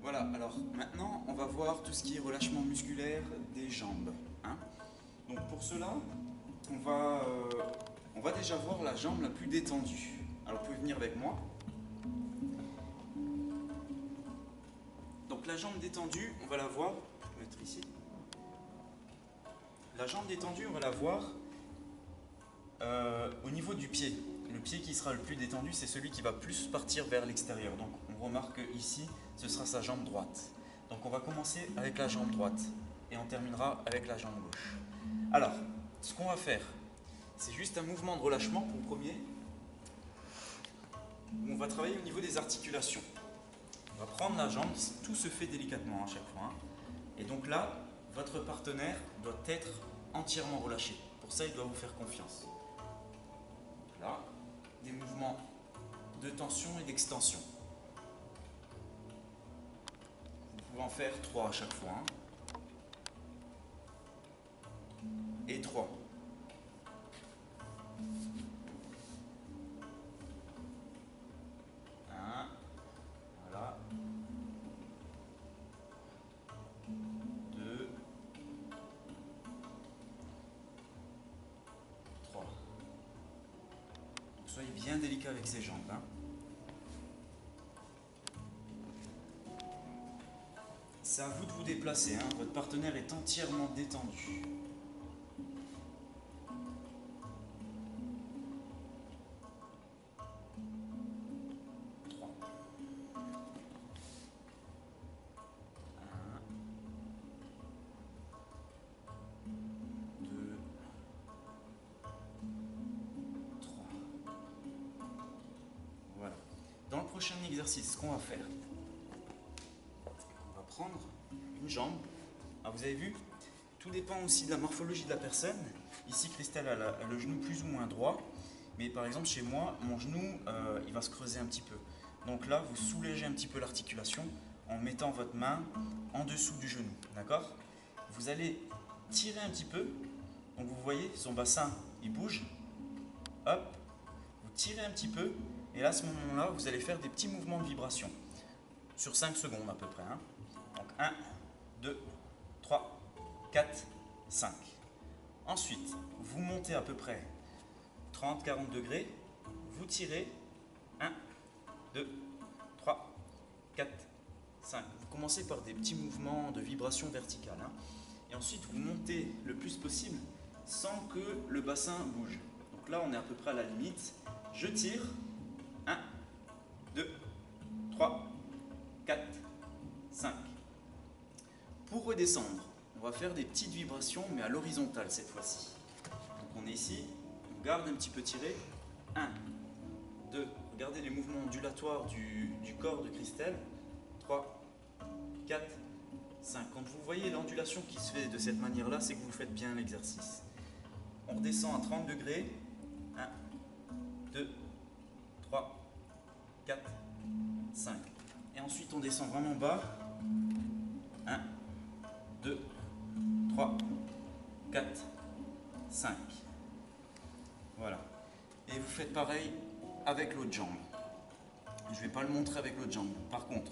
Voilà, alors maintenant on va voir tout ce qui est relâchement musculaire des jambes, hein. Donc pour cela, on va déjà voir la jambe la plus détendue. Alors vous pouvez venir avec moi. Donc la jambe détendue, on va la voir, je vais mettre ici. La jambe détendue, on va la voir au niveau du pied. Le pied qui sera le plus détendu, c'est celui qui va plus partir vers l'extérieur. Donc on remarque que ici, ce sera sa jambe droite. Donc on va commencer avec la jambe droite et on terminera avec la jambe gauche. Alors, ce qu'on va faire, c'est juste un mouvement de relâchement pour le premier. On va travailler au niveau des articulations. On va prendre la jambe, tout se fait délicatement à chaque fois, hein. Et donc là, votre partenaire doit être entièrement relâché. Pour ça, il doit vous faire confiance. Là, des mouvements de tension et d'extension. Vous pouvez en faire 3 à chaque fois, hein. Et 3. Voilà. 2. 3. Donc soyez bien délicat avec ces jambes, hein. C'est à vous de vous déplacer, hein. Votre partenaire est entièrement détendu. 3. 1. 2. 3. Voilà. Dans le prochain exercice, ce qu'on va faire, on va prendre une jambe. Alors vous avez vu, tout dépend aussi de la morphologie de la personne. Ici, Christelle a le genou plus ou moins droit. Mais par exemple, chez moi, mon genou, il va se creuser un petit peu. Donc là, vous soulagez un petit peu l'articulation en mettant votre main en dessous du genou. D'accord? Vous allez tirer un petit peu. Donc vous voyez, son bassin, il bouge. Hop, vous tirez un petit peu. Et là, à ce moment-là, vous allez faire des petits mouvements de vibration. Sur 5 secondes à peu près, hein. Donc 1, 2, 3, 4, 5. Ensuite, vous montez à peu près 30-40 degrés, vous tirez 1, 2, 3, 4, 5. Vous commencez par des petits mouvements de vibration verticale, hein. Et ensuite, vous montez le plus possible sans que le bassin bouge. Donc là, on est à peu près à la limite. Je tire 1, 2, 3, 4, 5. Pour redescendre, on va faire des petites vibrations, mais à l'horizontale cette fois-ci. Donc on est ici, on garde un petit peu tiré. 1, 2, regardez les mouvements ondulatoires du corps de Christelle. 3, 4, 5. Quand vous voyez l'ondulation qui se fait de cette manière-là, c'est que vous faites bien l'exercice. On redescend à 30 degrés. 1, 2, 3, 4, 5. Et ensuite on descend vraiment bas. 1, 2, 3, 4, 5. Voilà. Et vous faites pareil avec l'autre jambe. Je ne vais pas le montrer avec l'autre jambe. Par contre,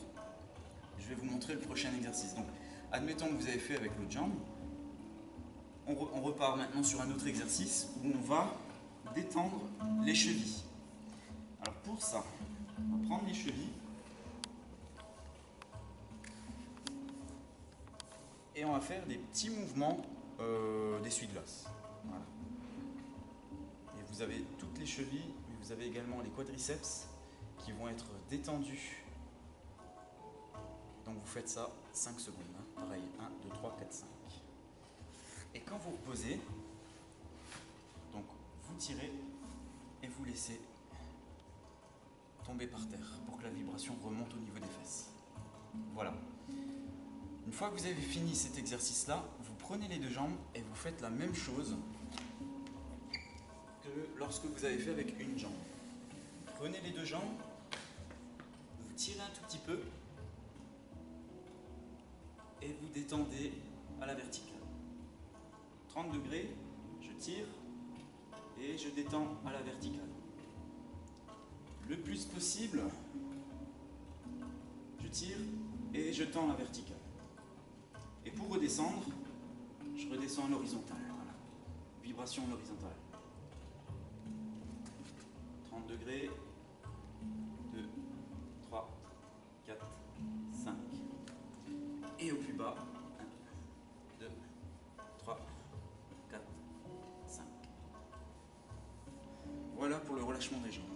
je vais vous montrer le prochain exercice. Donc, admettons que vous avez fait avec l'autre jambe. On repart maintenant sur un autre exercice où on va détendre les chevilles. Alors pour ça, on va prendre les chevilles et on va faire des petits mouvements d'essuie-glace. Voilà. Et vous avez toutes les chevilles, mais vous avez également les quadriceps qui vont être détendus. Donc vous faites ça 5 secondes, hein. Pareil, 1, 2, 3, 4, 5. Et quand vous reposez, donc vous tirez et vous laissez tomber par terre pour que la vibration remonte au niveau des fesses. Voilà. Une fois que vous avez fini cet exercice-là, vous prenez les deux jambes et vous faites la même chose que lorsque vous avez fait avec une jambe. Prenez les deux jambes, vous tirez un tout petit peu et vous détendez à la verticale. 30 degrés, je tire et je détends à la verticale. Le plus possible, je tire et je tends la verticale. Et pour redescendre, je redescends à l'horizontale. Voilà. Vibration à l'horizontale. 30 degrés. 2, 3, 4, 5. Et au plus bas, 1, 2, 3, 4, 5. Voilà pour le relâchement des jambes.